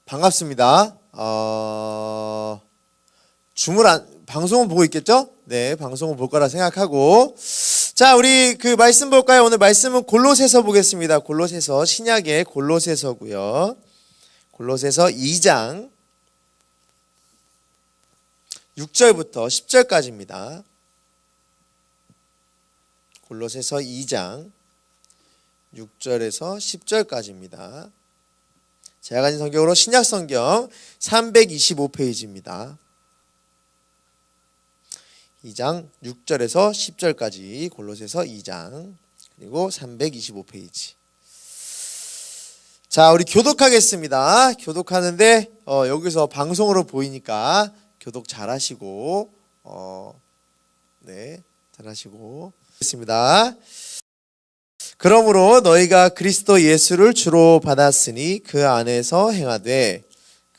반갑습니다. 방송은 보고 있겠죠? 네, 방송은 볼 거라 생각하고. 자, 우리 그 말씀 볼까요? 오늘 말씀은 골로새서 보겠습니다. 골로새서, 신약의 골로새서고요. 골로새서 2장 6절부터 10절까지입니다. 골로새서 2장 6절에서 10절까지입니다. 제가 가진 성경으로 신약 성경 325페이지입니다. 2장 6절에서 10절까지 골로새서 2장 그리고 325페이지. 자, 우리 교독하겠습니다. 교독하는데 여기서 방송으로 보이니까 교독 잘하시고 네, 잘하시고 있습니다. 그러므로 너희가 그리스도 예수를 주로 받았으니 그 안에서 행하되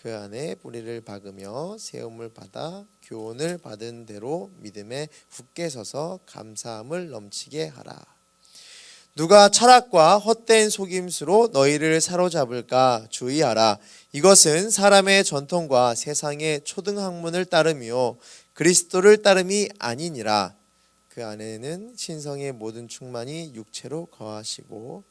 그 안에 뿌리를 박으며 세움을 받아 교훈을 받은 대로 믿음에 굳게 서서 감사함을 넘치게 하라. 누가 철학과 헛된 속임수로 너희를 사로잡을까 주의하라. 이것은 사람의 전통과 세상의 초등학문을 따르며 그리스도를 따름이 아니니라. 그 안에는 신성의 모든 충만이 육체로 거하시고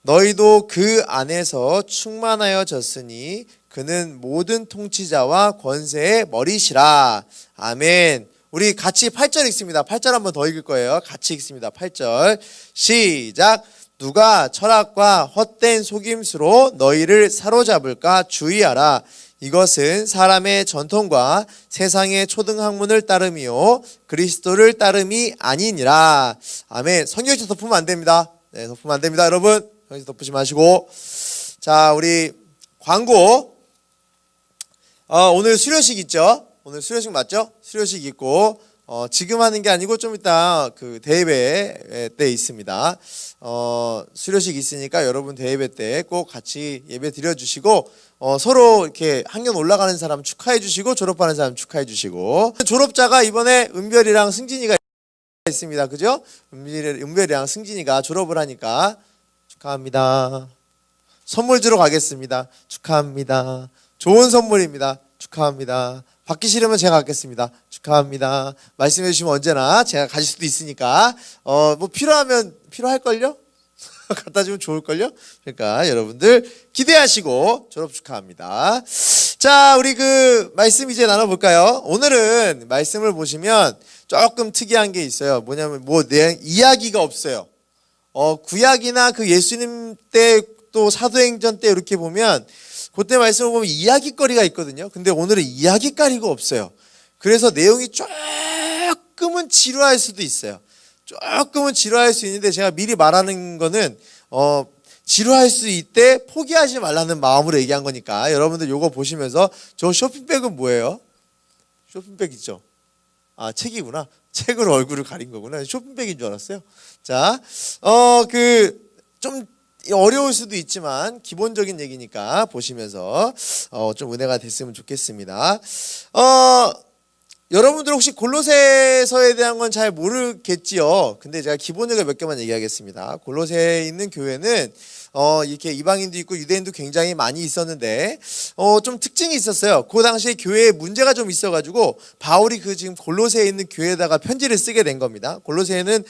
너희도 그 안에서 충만하여졌으니 그는 모든 통치자와 권세의 머리시라. 아멘. 우리 같이 8절 읽습니다. 8절 한번 더 읽을 거예요. 같이 읽습니다. 8절 시작. 누가 철학과 헛된 속임수로 너희를 사로잡을까 주의하라. 이것은 사람의 전통과 세상의 초등학문을 따르며 그리스도를 따름이 아니니라. 아멘. 성경책 덮으면 안 됩니다. 네, 덮으면 안 됩니다, 여러분. 성경책 덮으지 마시고. 자, 우리 광고. 오늘 수료식 있죠? 오늘 수료식 맞죠? 수료식 있고 지금 하는 게 아니고 좀 이따 그 대예배 때 있습니다. 수료식 있으니까 여러분 대예배 때 꼭 같이 예배 드려주시고 서로 이렇게 학년 올라가는 사람 축하해 주시고 졸업하는 사람 축하해 주시고. 졸업자가 이번에 은별이랑 승진이가 있습니다. 그죠? 은별이랑 승진이가 졸업을 하니까 축하합니다. 선물 주러 가겠습니다. 축하합니다. 좋은 선물입니다. 축하합니다. 받기 싫으면 제가 갖겠습니다. 축하합니다. 말씀해 주시면 언제나 제가 가질 수도 있으니까 뭐 필요할걸요? 갖다 주면 좋을걸요? 그러니까 여러분들 기대하시고 졸업 축하합니다. 자, 우리 그 말씀 이제 나눠볼까요? 오늘은 말씀을 보시면 조금 특이한 게 있어요. 뭐냐면 이야기가 없어요. 구약이나 그 예수님 때 또 사도행전 때 이렇게 보면 그때 말씀을 보면 이야기거리가 있거든요. 근데 오늘은 이야기거리가 없어요. 그래서 내용이 조금은 지루할 수도 있어요. 조금은 지루할 수 있는데 제가 미리 말하는 거는 지루할 수 있대 포기하지 말라는 마음으로 얘기한 거니까 여러분들 요거 보시면서 저 쇼핑백은 뭐예요? 쇼핑백 있죠? 아, 책이구나. 책으로 얼굴을 가린 거구나. 쇼핑백인 줄 알았어요. 자, 좀 어려울 수도 있지만 기본적인 얘기니까 보시면서 좀 은혜가 됐으면 좋겠습니다. 여러분들 혹시 골로새서에 대한 건 잘 모르겠지요. 근데 제가 기본적으로 몇 개만 얘기하겠습니다. 골로새에 있는 교회는 이렇게 이방인도 있고 유대인도 굉장히 많이 있었는데 좀 특징이 있었어요. 그 당시에 교회에 문제가 좀 있어가지고 바울이 그 지금 골로새에 있는 교회에다가 편지를 쓰게 된 겁니다. 골로새 교회는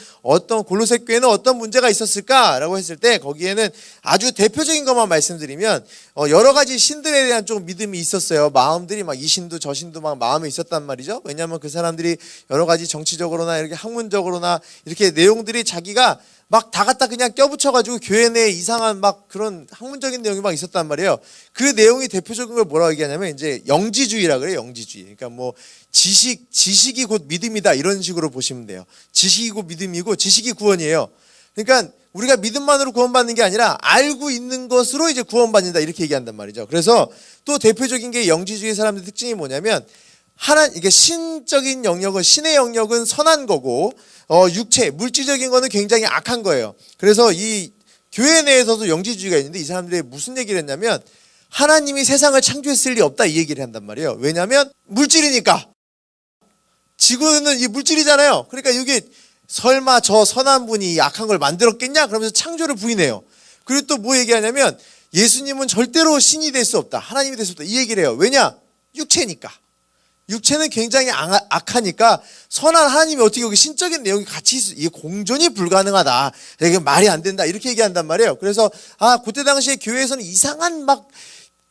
어떤 문제가 있었을까라고 했을 때 거기에는 아주 대표적인 것만 말씀드리면 여러 가지 신들에 대한 좀 믿음이 있었어요. 마음들이 막 이 신도 저 신도 막 마음에 있었단 말이죠. 왜냐하면 그 사람들이 여러 가지 정치적으로나 이렇게 학문적으로나 이렇게 내용들이 자기가 막 다 갖다 그냥 껴붙여가지고 교회 내에 이상한 막 그런 학문적인 내용이 막 있었단 말이에요. 그 내용이 대표적인 걸 뭐라고 얘기하냐면 이제 영지주의라 그래요. 영지주의. 그러니까 뭐 지식이 곧 믿음이다 이런 식으로 보시면 돼요. 지식이 곧 믿음이고 지식이 구원이에요. 그러니까 우리가 믿음만으로 구원받는 게 아니라 알고 있는 것으로 이제 구원받는다 이렇게 얘기한단 말이죠. 그래서 또 대표적인 게 영지주의 사람들의 특징이 뭐냐면 이게 신적인 영역은 신의 영역은 선한 거고 육체 물질적인 거는 굉장히 악한 거예요. 그래서 이 교회 내에서도 영지주의가 있는데 이 사람들이 무슨 얘기를 했냐면 하나님이 세상을 창조했을 리 없다 이 얘기를 한단 말이에요. 왜냐하면 물질이니까. 지구는 이 물질이잖아요. 그러니까 이게 설마 저 선한 분이 악한 걸 만들었겠냐? 그러면서 창조를 부인해요. 그리고 또 뭐 얘기하냐면 예수님은 절대로 신이 될 수 없다. 하나님이 될 수 없다. 이 얘기를 해요. 왜냐? 육체니까. 육체는 굉장히 악하니까 선한 하나님이 어떻게 여기 신적인 내용이 같이 이게 공존이 불가능하다. 이게 말이 안 된다. 이렇게 얘기한단 말이에요. 그래서 그때 당시에 교회에서는 이상한 막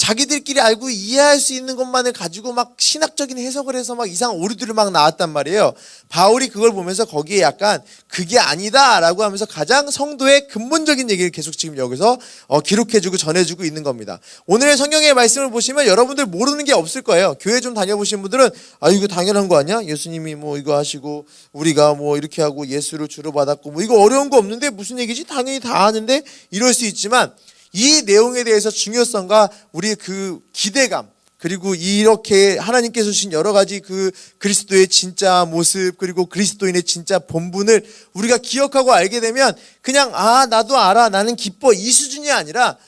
자기들끼리 알고 이해할 수 있는 것만을 가지고 막 신학적인 해석을 해서 막 이상한 오류들을 막 나왔단 말이에요. 바울이 그걸 보면서 거기에 약간 그게 아니다라고 하면서 가장 성도의 근본적인 얘기를 계속 지금 여기서 기록해주고 전해주고 있는 겁니다. 오늘의 성경의 말씀을 보시면 여러분들 모르는 게 없을 거예요. 교회 좀 다녀보신 분들은 이거 당연한 거 아니야? 예수님이 뭐 이거 하시고 우리가 뭐 이렇게 하고 예수를 주로 받았고 뭐 이거 어려운 거 없는데 무슨 얘기지? 당연히 다 아는데 이럴 수 있지만 이 내용에 대해서 중요성과 우리의 그 기대감, 그리고 이렇게 하나님께서 주신 여러 가지 그 그리스도의 진짜 모습, 그리고 그리스도인의 진짜 본분을 우리가 기억하고 알게 되면 그냥 나도 알아, 나는 기뻐, 이 수준이 아니라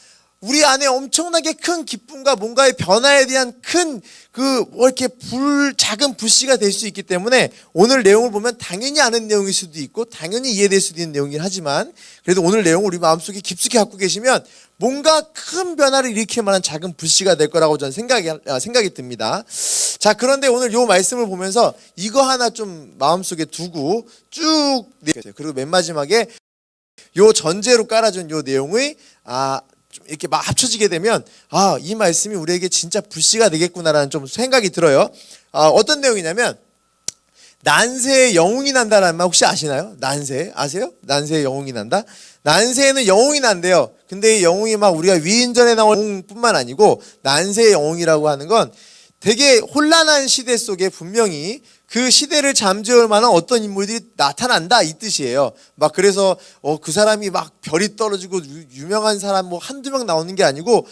우리 안에 엄청나게 큰 기쁨과 뭔가의 변화에 대한 큰 이렇게 작은 불씨가 될 수 있기 때문에 오늘 내용을 보면 당연히 아는 내용일 수도 있고 당연히 이해될 수도 있는 내용이긴 하지만 그래도 오늘 내용을 우리 마음속에 깊숙이 갖고 계시면 뭔가 큰 변화를 일으킬 만한 작은 불씨가 될 거라고 저는 생각이 듭니다. 자, 그런데 오늘 요 말씀을 보면서 이거 하나 좀 마음속에 두고 쭉 그리고 맨 마지막에 요 전제로 깔아준 요 내용의 좀 이렇게 막 합쳐지게 되면 이 말씀이 우리에게 진짜 불씨가 되겠구나라는 좀 생각이 들어요. 어떤 내용이냐면 난세에 영웅이 난다라는 말 혹시 아시나요? 난세 아세요? 난세에 영웅이 난다. 난세에는 영웅이 난대요. 근데 이 영웅이 막 우리가 위인전에 나올 영웅뿐만 아니고 난세의 영웅이라고 하는 건 되게 혼란한 시대 속에 분명히 그 시대를 잠재울 만한 어떤 인물들이 나타난다 이 뜻이에요. 막 그래서 그 사람이 막 별이 떨어지고 유명한 사람 뭐 한두 명 나오는 게 아니고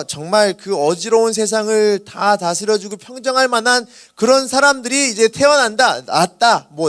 정말 그 어지러운 세상을 다 다스려주고 평정할 만한 그런 사람들이 이제 태어난다,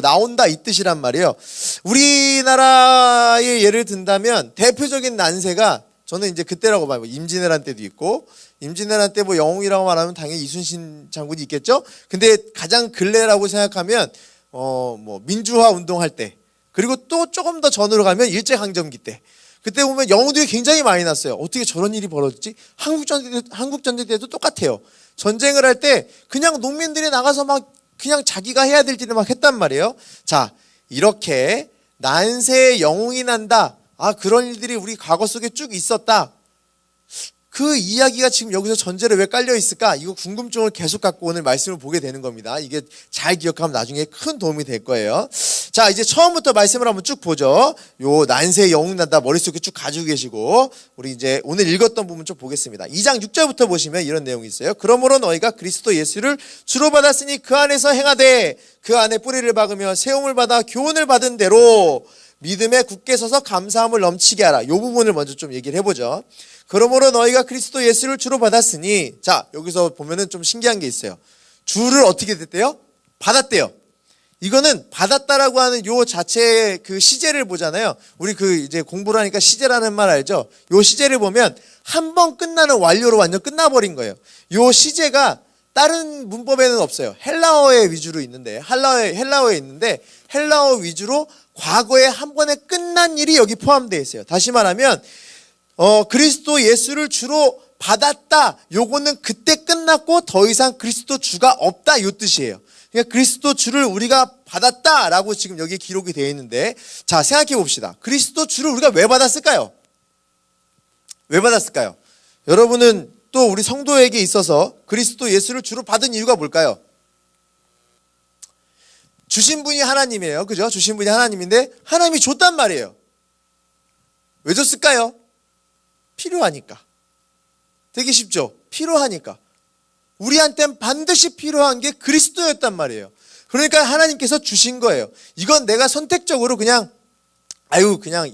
나온다 이 뜻이란 말이에요. 우리나라의 예를 든다면 대표적인 난세가 저는 이제 그때라고 봐요. 임진왜란 때도 있고 임진왜란 때 뭐 영웅이라고 말하면 당연히 이순신 장군이 있겠죠. 근데 가장 근래라고 생각하면 뭐 민주화 운동할 때 그리고 또 조금 더 전으로 가면 일제강점기 때 그때 보면 영웅들이 굉장히 많이 났어요. 어떻게 저런 일이 벌어졌지? 한국전쟁 때도 똑같아요. 전쟁을 할 때 그냥 농민들이 나가서 막 그냥 자기가 해야 될 일을 막 했단 말이에요. 자, 이렇게 난세에 영웅이 난다. 그런 일들이 우리 과거 속에 쭉 있었다. 그 이야기가 지금 여기서 전제로 왜 깔려 있을까? 이거 궁금증을 계속 갖고 오늘 말씀을 보게 되는 겁니다. 이게 잘 기억하면 나중에 큰 도움이 될 거예요. 자, 이제 처음부터 말씀을 한번 쭉 보죠. 요 난세에 영웅 난다 머릿속에 쭉 가지고 계시고 우리 이제 오늘 읽었던 부분 좀 보겠습니다. 2장 6절부터 보시면 이런 내용이 있어요. 그러므로 너희가 그리스도 예수를 주로 받았으니 그 안에서 행하되 그 안에 뿌리를 박으며 세움을 받아 교훈을 받은 대로 믿음에 굳게 서서 감사함을 넘치게 하라. 이 부분을 먼저 좀 얘기를 해보죠. 그러므로 너희가 그리스도 예수를 주로 받았으니, 자, 여기서 보면은 좀 신기한 게 있어요. 주를 어떻게 됐대요? 받았대요. 이거는 받았다라고 하는 요 자체의 그 시제를 보잖아요. 우리 이제 공부를 하니까 시제라는 말 알죠? 요 시제를 보면 한 번 끝나는 완료로 완전 끝나버린 거예요. 요 시제가 다른 문법에는 없어요. 헬라어의 위주로 있는데, 헬라어에 있는데, 헬라어 위주로 과거에 한 번에 끝난 일이 여기 포함되어 있어요. 다시 말하면, 그리스도 예수를 주로 받았다. 요거는 그때 끝났고 더 이상 그리스도 주가 없다. 요 뜻이에요. 그러니까 그리스도 주를 우리가 받았다라고 지금 여기 기록이 되어 있는데, 자, 생각해 봅시다. 그리스도 주를 우리가 왜 받았을까요? 왜 받았을까요? 여러분은 또 우리 성도에게 있어서 그리스도 예수를 주로 받은 이유가 뭘까요? 주신 분이 하나님이에요. 그죠? 주신 분이 하나님인데 하나님이 줬단 말이에요. 왜 줬을까요? 필요하니까. 되게 쉽죠? 필요하니까. 우리한테는 반드시 필요한 게 그리스도였단 말이에요. 그러니까 하나님께서 주신 거예요. 이건 내가 선택적으로 그냥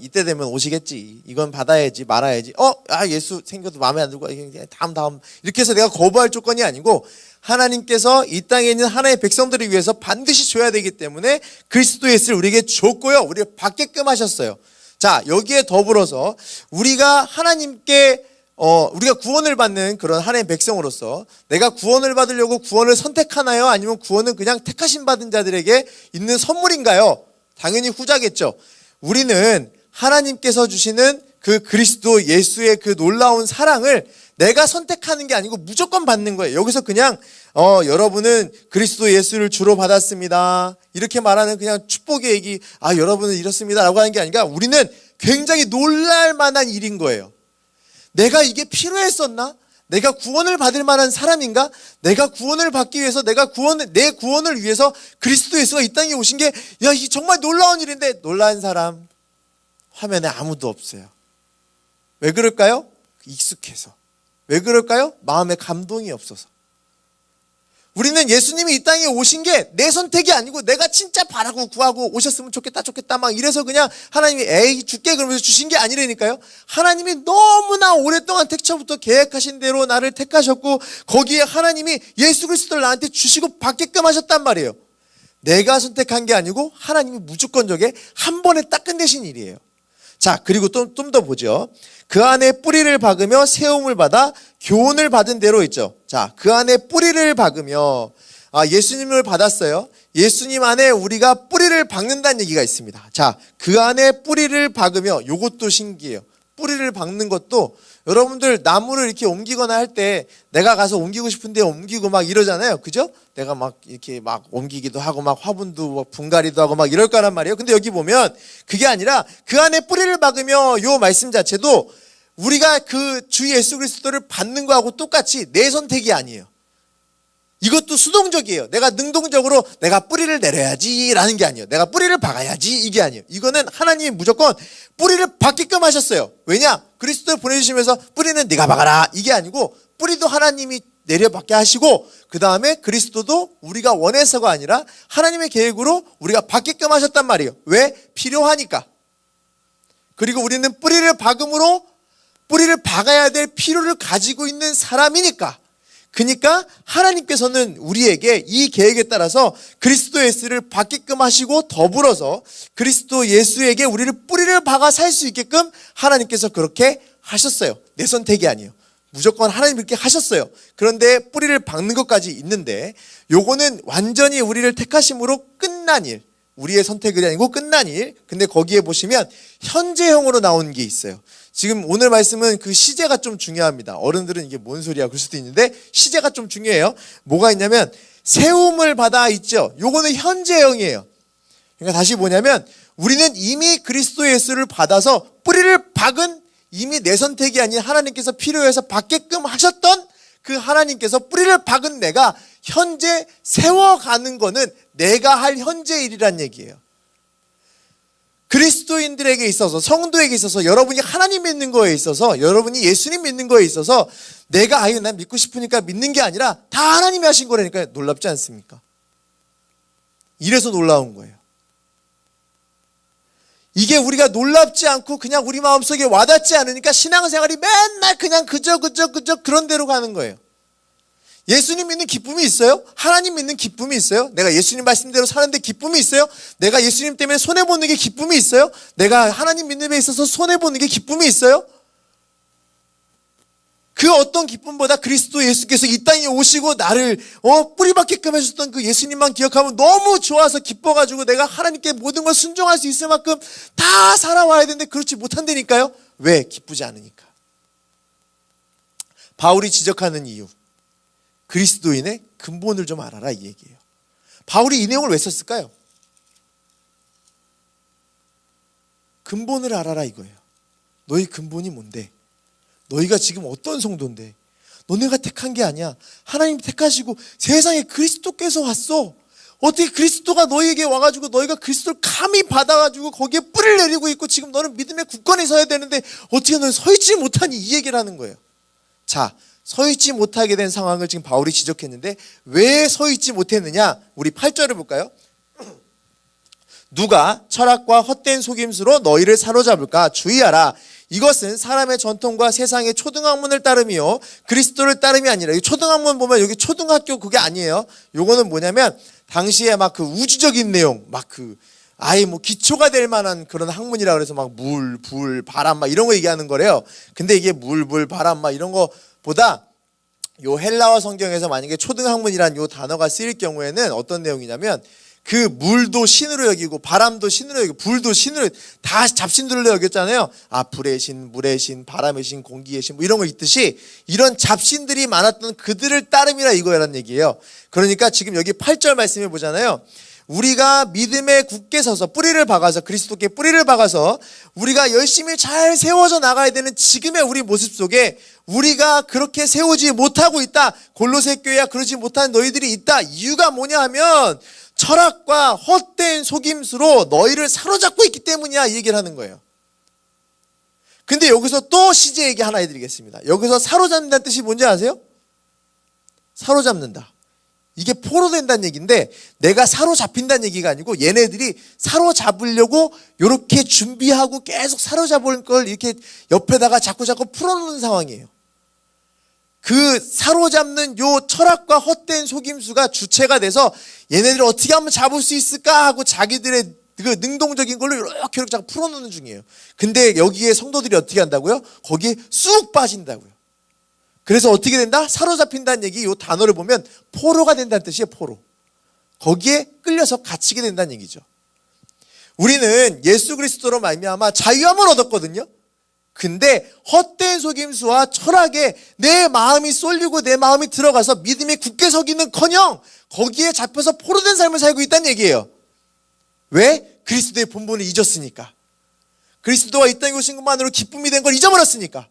이때 되면 오시겠지. 이건 받아야지 말아야지. 예수 생겨도 마음에 안 들고 다음 이렇게 해서 내가 거부할 조건이 아니고 하나님께서 이 땅에 있는 하나의 백성들을 위해서 반드시 줘야 되기 때문에 그리스도 예수를 우리에게 줬고요. 우리가 받게끔 하셨어요. 자, 여기에 더불어서 우리가 하나님께 우리가 구원을 받는 그런 하나님의 백성으로서 내가 구원을 받으려고 구원을 선택하나요? 아니면 구원은 그냥 택하심 받은 자들에게 있는 선물인가요? 당연히 후자겠죠. 우리는 하나님께서 주시는 그 그리스도 예수의 그 놀라운 사랑을 내가 선택하는 게 아니고 무조건 받는 거예요. 여기서 그냥 여러분은 그리스도 예수를 주로 받았습니다, 이렇게 말하는 그냥 축복의 얘기, 여러분은 이렇습니다 라고 하는 게 아니라 우리는 굉장히 놀랄 만한 일인 거예요. 내가 이게 필요했었나? 내가 구원을 받을 만한 사람인가? 내가 구원을 받기 위해서 내 구원을 위해서 그리스도 예수가 이 땅에 오신 게 이 정말 놀라운 일인데, 놀란 사람 화면에 아무도 없어요. 왜 그럴까요? 익숙해서. 왜 그럴까요? 마음에 감동이 없어서. 우리는 예수님이 이 땅에 오신 게 내 선택이 아니고 내가 진짜 바라고 구하고 오셨으면 좋겠다 막 이래서 그냥 하나님이 에이 줄게 그러면서 주신 게 아니라니까요. 하나님이 너무나 오랫동안 태초부터 계획하신 대로 나를 택하셨고 거기에 하나님이 예수 그리스도를 나한테 주시고 받게끔 하셨단 말이에요. 내가 선택한 게 아니고 하나님이 무조건적에 한 번에 딱 끝내신 일이에요. 자, 그리고 좀 더 보죠. 그 안에 뿌리를 박으며 세움을 받아 교훈을 받은 대로 있죠. 자, 그 안에 뿌리를 박으며 예수님을 받았어요. 예수님 안에 우리가 뿌리를 박는다는 얘기가 있습니다. 자, 그 안에 뿌리를 박으며, 요것도 신기해요. 뿌리를 박는 것도 여러분들 나무를 이렇게 옮기거나 할 때 내가 가서 옮기고 싶은데 옮기고 막 이러잖아요. 그죠? 내가 막 이렇게 막 옮기기도 하고 막 화분도 막 분갈이도 하고 막 이럴 거란 말이에요. 근데 여기 보면 그게 아니라 그 안에 뿌리를 박으며, 요 말씀 자체도 우리가 그 주 예수 그리스도를 받는 거하고 똑같이 내 선택이 아니에요. 이것도 수동적이에요. 내가 능동적으로 내가 뿌리를 내려야지 라는 게 아니에요. 내가 뿌리를 박아야지 이게 아니에요. 이거는 하나님이 무조건 뿌리를 박게끔 하셨어요. 왜냐? 그리스도를 보내주시면서 뿌리는 네가 박아라 이게 아니고, 뿌리도 하나님이 내려박게 하시고 그 다음에 그리스도도 우리가 원해서가 아니라 하나님의 계획으로 우리가 박게끔 하셨단 말이에요. 왜? 필요하니까. 그리고 우리는 뿌리를 박음으로 뿌리를 박아야 될 필요를 가지고 있는 사람이니까. 그러니까 하나님께서는 우리에게 이 계획에 따라서 그리스도 예수를 받게끔 하시고 더불어서 그리스도 예수에게 우리를 뿌리를 박아 살 수 있게끔 하나님께서 그렇게 하셨어요. 내 선택이 아니에요. 무조건 하나님 그렇게 하셨어요. 그런데 뿌리를 박는 것까지 있는데, 요거는 완전히 우리를 택하심으로 끝난 일, 우리의 선택이 아니고 끝난 일. 근데 거기에 보시면 현재형으로 나온 게 있어요. 지금 오늘 말씀은 그 시제가 좀 중요합니다. 어른들은 이게 뭔 소리야 그럴 수도 있는데 시제가 좀 중요해요. 뭐가 있냐면 세움을 받아 있죠. 요거는 현재형이에요. 그러니까 다시 뭐냐면 우리는 이미 그리스도 예수를 받아서 뿌리를 박은, 이미 내 선택이 아닌 하나님께서 필요해서 받게끔 하셨던 그 하나님께서 뿌리를 박은 내가 현재 세워가는 거는 내가 할 현재 일이란 얘기예요. 그리스도인들에게 있어서, 성도에게 있어서, 여러분이 하나님 믿는 거에 있어서, 여러분이 예수님 믿는 거에 있어서 내가 난 믿고 싶으니까 믿는 게 아니라 다 하나님이 하신 거라니까. 놀랍지 않습니까? 이래서 놀라운 거예요. 이게 우리가 놀랍지 않고 그냥 우리 마음속에 와닿지 않으니까 신앙생활이 맨날 그냥 그저 그런 대로 가는 거예요. 예수님 믿는 기쁨이 있어요? 하나님 믿는 기쁨이 있어요? 내가 예수님 말씀대로 사는데 기쁨이 있어요? 내가 예수님 때문에 손해보는 게 기쁨이 있어요? 내가 하나님 믿는 데 있어서 손해보는 게 기쁨이 있어요? 그 어떤 기쁨보다 그리스도 예수께서 이 땅에 오시고 나를 뿌리박게끔 해주셨던 그 예수님만 기억하면 너무 좋아서 기뻐가지고 내가 하나님께 모든 걸 순종할 수 있을 만큼 다 살아와야 되는데 그렇지 못한다니까요. 왜? 기쁘지 않으니까. 바울이 지적하는 이유, 그리스도인의 근본을 좀 알아라 이 얘기예요. 바울이 이 내용을 왜 썼을까요? 근본을 알아라 이거예요. 너희 근본이 뭔데? 너희가 지금 어떤 성도인데? 너네가 택한 게 아니야. 하나님이 택하시고 세상에 그리스도께서 왔어. 어떻게 그리스도가 너희에게 와가지고 너희가 그리스도를 감히 받아가지고 거기에 뿌리를 내리고 있고 지금 너는 믿음의 굳건히 서야 되는데 어떻게 너는 서 있지 못하니, 이 얘기를 하는 거예요. 자, 서 있지 못하게 된 상황을 지금 바울이 지적했는데 왜 서 있지 못했느냐? 우리 8절을 볼까요? 누가 철학과 헛된 속임수로 너희를 사로잡을까? 주의하라. 이것은 사람의 전통과 세상의 초등학문을 따름이요 그리스도를 따름이 아니라. 이 초등학문 보면 여기 초등학교 그게 아니에요. 요거는 뭐냐면 당시에 막 그 우주적인 내용, 막 그 아예 뭐 기초가 될 만한 그런 학문이라 그래서 막 물, 불, 바람 막 이런 거 얘기하는 거래요. 근데 이게 물, 불, 바람 막 이런 거보다 요 헬라어 성경에서 만약에 초등학문이란 요 단어가 쓰일 경우에는 어떤 내용이냐면 그 물도 신으로 여기고 바람도 신으로 여기고 불도 신으로, 다 잡신들로 여겼잖아요. 불의 신, 물의 신, 바람의 신, 공기의 신 뭐 이런 거 있듯이 이런 잡신들이 많았던 그들을 따름이라 이거라는 얘기예요. 그러니까 지금 여기 8절 말씀해 보잖아요. 우리가 믿음에 굳게 서서 뿌리를 박아서, 그리스도께 뿌리를 박아서 우리가 열심히 잘 세워져 나가야 되는 지금의 우리 모습 속에 우리가 그렇게 세우지 못하고 있다. 골로새 교회야 그러지 못한 너희들이 있다. 이유가 뭐냐 하면 철학과 헛된 속임수로 너희를 사로잡고 있기 때문이야, 이 얘기를 하는 거예요. 근데 여기서 또 시제 얘기 하나 해드리겠습니다. 여기서 사로잡는다는 뜻이 뭔지 아세요? 사로잡는다. 이게 포로된다는 얘기인데 내가 사로잡힌다는 얘기가 아니고 얘네들이 사로잡으려고 이렇게 준비하고 계속 사로잡을 걸 이렇게 옆에다가 자꾸 풀어놓는 상황이에요. 그 사로잡는 요 철학과 헛된 속임수가 주체가 돼서 얘네들을 어떻게 하면 잡을 수 있을까 하고 자기들의 그 능동적인 걸로 이렇게 자꾸 풀어놓는 중이에요. 근데 여기에 성도들이 어떻게 한다고요? 거기에 쑥 빠진다고요. 그래서 어떻게 된다? 사로잡힌다는 얘기, 요 단어를 보면 포로가 된다는 뜻이에요. 포로. 거기에 끌려서 갇히게 된다는 얘기죠. 우리는 예수 그리스도로 말미암아 자유함을 얻었거든요. 근데 헛된 속임수와 철학에 내 마음이 쏠리고 내 마음이 들어가서 믿음에 굳게 서기는커녕 거기에 잡혀서 포로된 삶을 살고 있다는 얘기예요. 왜? 그리스도의 본분을 잊었으니까. 그리스도가 이 땅에 오신 것만으로 기쁨이 된 걸 잊어버렸으니까.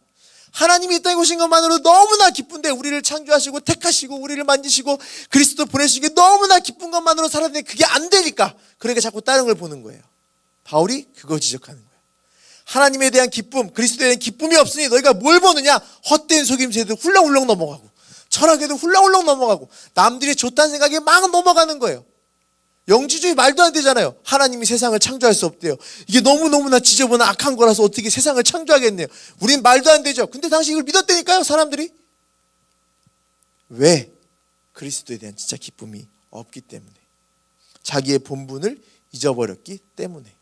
하나님이 이 땅에 오신 것만으로 너무나 기쁜데 우리를 창조하시고 택하시고 우리를 만지시고 그리스도 보내시기 너무나 기쁜 것만으로 살았는데 그게 안 되니까, 그러니까 자꾸 다른 걸 보는 거예요. 바울이 그걸 지적하는 거예요. 하나님에 대한 기쁨, 그리스도에 대한 기쁨이 없으니 너희가 뭘 보느냐? 헛된 속임수에도 훌렁훌렁 넘어가고 철학에도 훌렁훌렁 넘어가고 남들이 좋다는 생각에 막 넘어가는 거예요. 영지주의 말도 안 되잖아요. 하나님이 세상을 창조할 수 없대요. 이게 너무너무나 지저분한 악한 거라서 어떻게 세상을 창조하겠네요. 우린 말도 안 되죠. 근데 당시 이걸 믿었다니까요, 사람들이. 왜? 그리스도에 대한 진짜 기쁨이 없기 때문에. 자기의 본분을 잊어버렸기 때문에.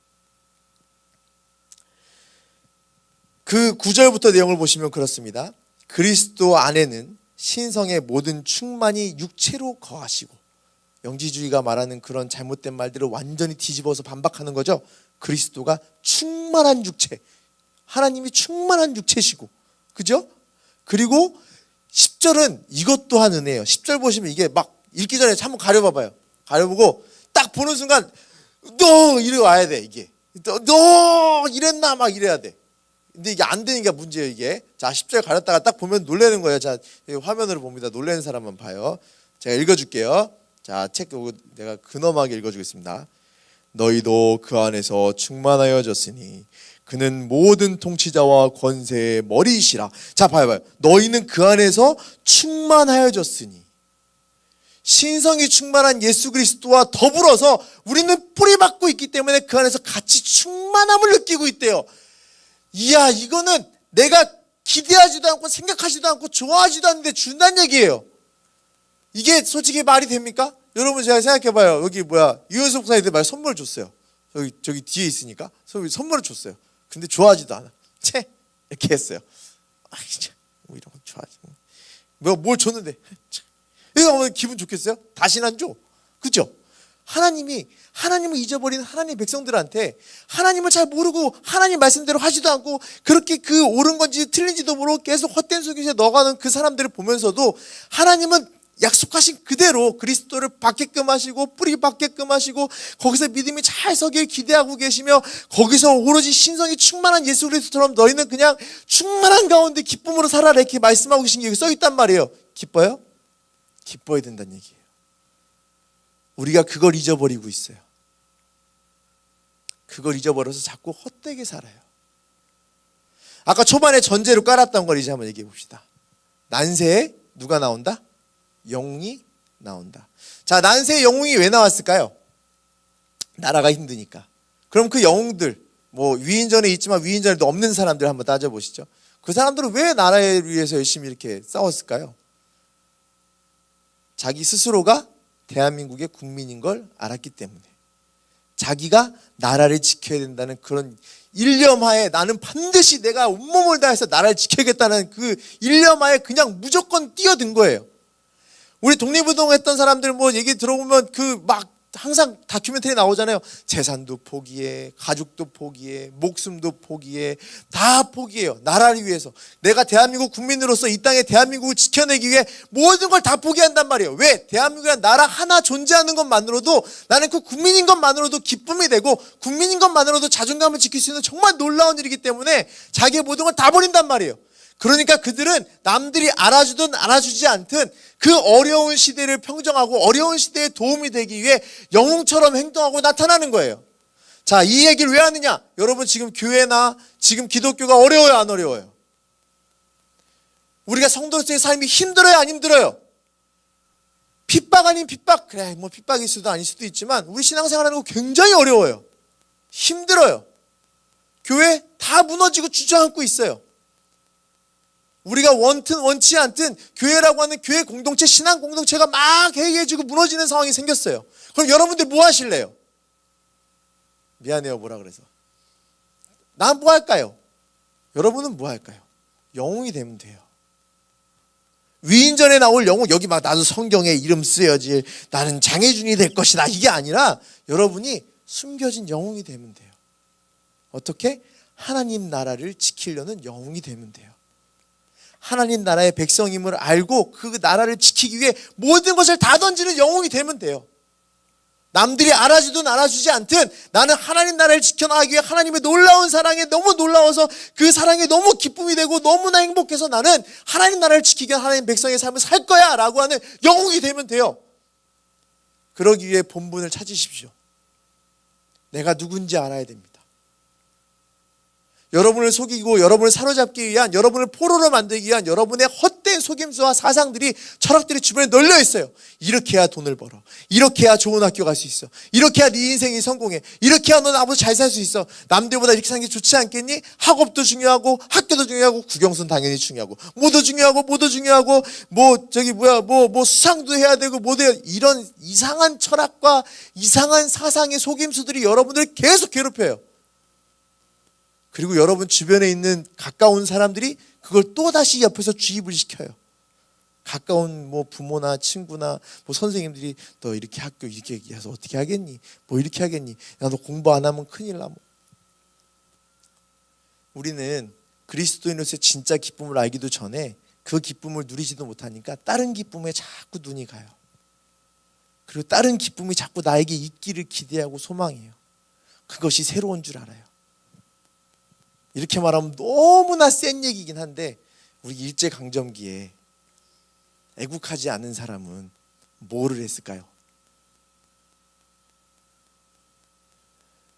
그 9절부터 내용을 보시면 그렇습니다. 그리스도 안에는 신성의 모든 충만이 육체로 거하시고, 영지주의가 말하는 그런 잘못된 말들을 완전히 뒤집어서 반박하는 거죠. 그리스도가 충만한 육체, 하나님이 충만한 육체시고, 그죠? 그리고 10절은 이것 또한 은혜예요. 10절 보시면 이게 막 읽기 전에 한번 가려봐봐요. 가려보고 딱 보는 순간 너 이래 와야 돼. 이게 너 이랬나 막 이래야 돼. 근데 이게 안 되니까 문제예요, 이게. 자, 10절 가렸다가 딱 보면 놀라는 거예요. 자, 화면으로 봅니다. 놀라는 사람만 봐요. 제가 읽어줄게요. 자, 책 내가 근엄하게 읽어주겠습니다. 너희도 그 안에서 충만하여졌으니 그는 모든 통치자와 권세의 머리이시라. 자, 봐요. 너희는 그 안에서 충만하여졌으니, 신성이 충만한 예수 그리스도와 더불어서 우리는 뿌리박고 있기 때문에 그 안에서 같이 충만함을 느끼고 있대요. 이야, 이거는 내가 기대하지도 않고 생각하지도 않고 좋아하지도 않는데 준다는 얘기예요. 이게 솔직히 말이 됩니까? 여러분, 제가 생각해봐요. 여기 유현석 목사님들 말 선물 줬어요. 저기 뒤에 있으니까 선물을 줬어요. 근데 좋아하지도 않아. 채 이렇게 했어요. 뭐 이런 거 좋아하지. 뭘 줬는데 이거 기분 좋겠어요? 다시는 안 줘. 그죠? 하나님을 잊어버린 하나님의 백성들한테 하나님을 잘 모르고 하나님 말씀대로 하지도 않고 그렇게 그 옳은 건지 틀린지도 모르고 계속 헛된 속임수에 넣어가는 그 사람들을 보면서도 하나님은 약속하신 그대로 그리스도를 받게끔 하시고 뿌리 받게끔 하시고 거기서 믿음이 잘 서길 기대하고 계시며 거기서 오로지 신성이 충만한 예수 그리스도처럼 너희는 그냥 충만한 가운데 기쁨으로 살아라 이렇게 말씀하고 계신 게 여기 써있단 말이에요. 기뻐요? 기뻐야 된다는 얘기예요. 우리가 그걸 잊어버리고 있어요. 그걸 잊어버려서 자꾸 헛되게 살아요. 아까 초반에 전제로 깔았던 걸 이제 한번 얘기해 봅시다. 난세에 누가 나온다? 영웅이 나온다. 자, 난세에 영웅이 왜 나왔을까요? 나라가 힘드니까. 그럼 그 영웅들, 위인전에 있지만 위인전에도 없는 사람들 한번 따져보시죠. 그 사람들은 왜 나라를 위해서 열심히 이렇게 싸웠을까요? 자기 스스로가 대한민국의 국민인 걸 알았기 때문에, 자기가 나라를 지켜야 된다는 그런 일념하에 나는 반드시 내가 온몸을 다해서 나라를 지켜야겠다는 그 일념하에 그냥 무조건 뛰어든 거예요. 우리 독립운동 했던 사람들 얘기 들어보면 그 막 항상 다큐멘터리 나오잖아요. 재산도 포기해, 가족도 포기해, 목숨도 포기해, 다 포기해요. 나라를 위해서. 내가 대한민국 국민으로서 이 땅에 대한민국을 지켜내기 위해 모든 걸 다 포기한단 말이에요. 왜? 대한민국이라는 나라 하나 존재하는 것만으로도 나는 그 국민인 것만으로도 기쁨이 되고 국민인 것만으로도 자존감을 지킬 수 있는 정말 놀라운 일이기 때문에 자기의 모든 걸 다 버린단 말이에요. 그러니까 그들은 남들이 알아주든 알아주지 않든 그 어려운 시대를 평정하고 어려운 시대에 도움이 되기 위해 영웅처럼 행동하고 나타나는 거예요. 자, 이 얘기를 왜 하느냐? 여러분 지금 교회나 지금 기독교가 어려워요, 안 어려워요? 우리가 성도로서의 삶이 힘들어요, 안 힘들어요? 핍박 아닌 핍박, 그래 뭐 핍박일 수도 아닐 수도 있지만 우리 신앙생활하는 거 굉장히 어려워요. 힘들어요. 교회 다 무너지고 주저앉고 있어요. 우리가 원든 원치 않든 교회라고 하는 교회 공동체, 신앙 공동체가 막 해이해지고 무너지는 상황이 생겼어요. 그럼 여러분들 뭐 하실래요? 미안해요, 뭐라 그래서. 난 뭐 할까요? 여러분은 뭐 할까요? 영웅이 되면 돼요. 위인전에 나올 영웅, 여기 막 나도 성경에 이름 쓰여질 나는 장혜준이 될 것이다, 이게 아니라 여러분이 숨겨진 영웅이 되면 돼요. 어떻게? 하나님 나라를 지키려는 영웅이 되면 돼요. 하나님 나라의 백성임을 알고 그 나라를 지키기 위해 모든 것을 다 던지는 영웅이 되면 돼요. 남들이 알아주든 알아주지 않든 나는 하나님 나라를 지켜나가기 위해 하나님의 놀라운 사랑에 너무 놀라워서 그 사랑에 너무 기쁨이 되고 너무나 행복해서 나는 하나님 나라를 지키기 위해 하나님 백성의 삶을 살 거야 라고 하는 영웅이 되면 돼요. 그러기 위해 본분을 찾으십시오. 내가 누군지 알아야 됩니다. 여러분을 속이고 여러분을 사로잡기 위한, 여러분을 포로로 만들기 위한 여러분의 헛된 속임수와 사상들이, 철학들이 주변에 널려 있어요. 이렇게 해야 돈을 벌어, 이렇게 해야 좋은 학교 갈 수 있어, 이렇게 해야 네 인생이 성공해, 이렇게 해야 넌 앞으로 잘 살 수 있어, 남들보다 이렇게 사는 게 좋지 않겠니? 학업도 중요하고 학교도 중요하고 구경수는 당연히 중요하고 뭐도 중요하고 뭐 수상도 해야 되고 뭐도 해야, 이런 이상한 철학과 이상한 사상의 속임수들이 여러분들을 계속 괴롭혀요. 그리고 여러분 주변에 있는 가까운 사람들이 그걸 또다시 옆에서 주입을 시켜요. 가까운 뭐 부모나 친구나 뭐 선생님들이 너 이렇게 학교 이렇게 해서 어떻게 하겠니? 뭐 이렇게 하겠니? 야, 너 공부 안 하면 큰일 나. 뭐. 우리는 그리스도인으로서의 진짜 기쁨을 알기도 전에 그 기쁨을 누리지도 못하니까 다른 기쁨에 자꾸 눈이 가요. 그리고 다른 기쁨이 자꾸 나에게 있기를 기대하고 소망해요. 그것이 새로운 줄 알아요. 이렇게 말하면 너무나 센 얘기긴 한데 우리 일제강점기에 애국하지 않은 사람은 뭐를 했을까요?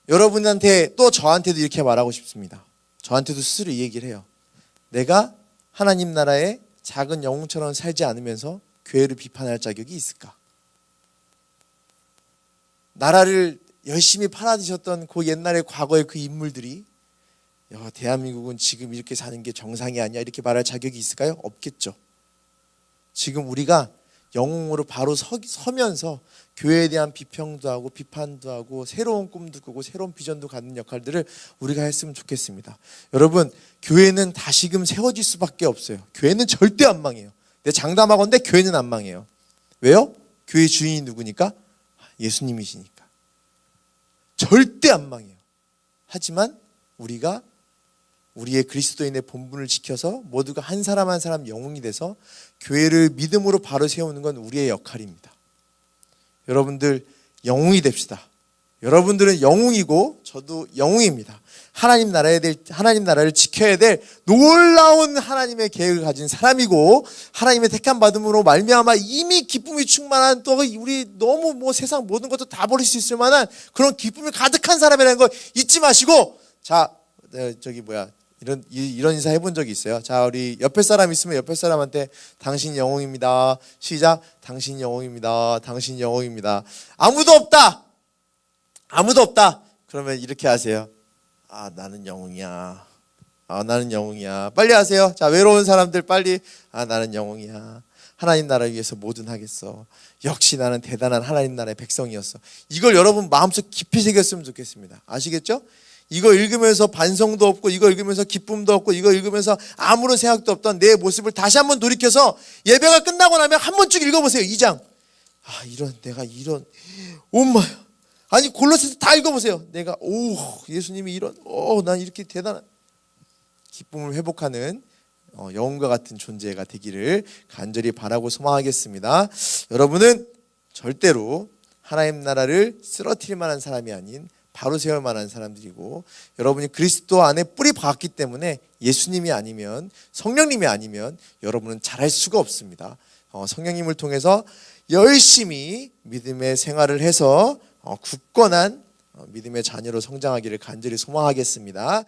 여러분한테 또 저한테도 이렇게 말하고 싶습니다. 저한테도 스스로 이 얘기를 해요. 내가 하나님 나라의 작은 영웅처럼 살지 않으면서 교회를 비판할 자격이 있을까? 나라를 열심히 팔아드셨던 그 옛날의 과거의 그 인물들이 대한민국은 지금 이렇게 사는 게 정상이 아니야 이렇게 말할 자격이 있을까요? 없겠죠. 지금 우리가 영웅으로 바로 서면서 교회에 대한 비평도 하고 비판도 하고 새로운 꿈도 꾸고 새로운 비전도 갖는 역할들을 우리가 했으면 좋겠습니다. 여러분, 교회는 다시금 세워질 수밖에 없어요. 교회는 절대 안 망해요. 내 장담하건대 교회는 안 망해요. 왜요? 교회 주인이 누구니까? 예수님이시니까. 절대 안 망해요. 하지만 우리가 우리의 그리스도인의 본분을 지켜서 모두가 한 사람 한 사람 영웅이 돼서 교회를 믿음으로 바로 세우는 건 우리의 역할입니다. 여러분들 영웅이 됩시다. 여러분들은 영웅이고 저도 영웅입니다. 하나님 나라를 지켜야 될 놀라운 하나님의 계획을 가진 사람이고 하나님의 택함 받음으로 말미암아 이미 기쁨이 충만한, 또 우리 너무 뭐 세상 모든 것도 다 버릴 수 있을 만한 그런 기쁨이 가득한 사람이라는 거 잊지 마시고, 자 이런 인사 해본 적이 있어요. 자, 우리 옆에 사람 있으면 옆에 사람한테 당신 영웅입니다. 시작. 당신 영웅입니다. 당신 영웅입니다. 아무도 없다. 그러면 이렇게 하세요. 나는 영웅이야. 나는 영웅이야. 빨리 하세요. 자, 외로운 사람들 빨리. 나는 영웅이야. 하나님 나라를 위해서 뭐든 하겠어. 역시 나는 대단한 하나님 나라의 백성이었어. 이걸 여러분 마음속 깊이 새겼으면 좋겠습니다. 아시겠죠? 이거 읽으면서 반성도 없고, 이거 읽으면서 기쁨도 없고, 이거 읽으면서 아무런 생각도 없던 내 모습을 다시 한번 돌이켜서 예배가 끝나고 나면 한 번쯤 읽어보세요. 2장. 내가 이런 엄마야. 아니 골로새서 다 읽어보세요. 내가 예수님이 이런 난 이렇게 대단한 기쁨을 회복하는 영웅과 같은 존재가 되기를 간절히 바라고 소망하겠습니다. 여러분은 절대로 하나님 나라를 쓰러뜨릴 만한 사람이 아닌 바로 세울 만한 사람들이고, 여러분이 그리스도 안에 뿌리 박았기 때문에 예수님이 아니면, 성령님이 아니면 여러분은 잘할 수가 없습니다. 성령님을 통해서 열심히 믿음의 생활을 해서 굳건한 믿음의 자녀로 성장하기를 간절히 소망하겠습니다.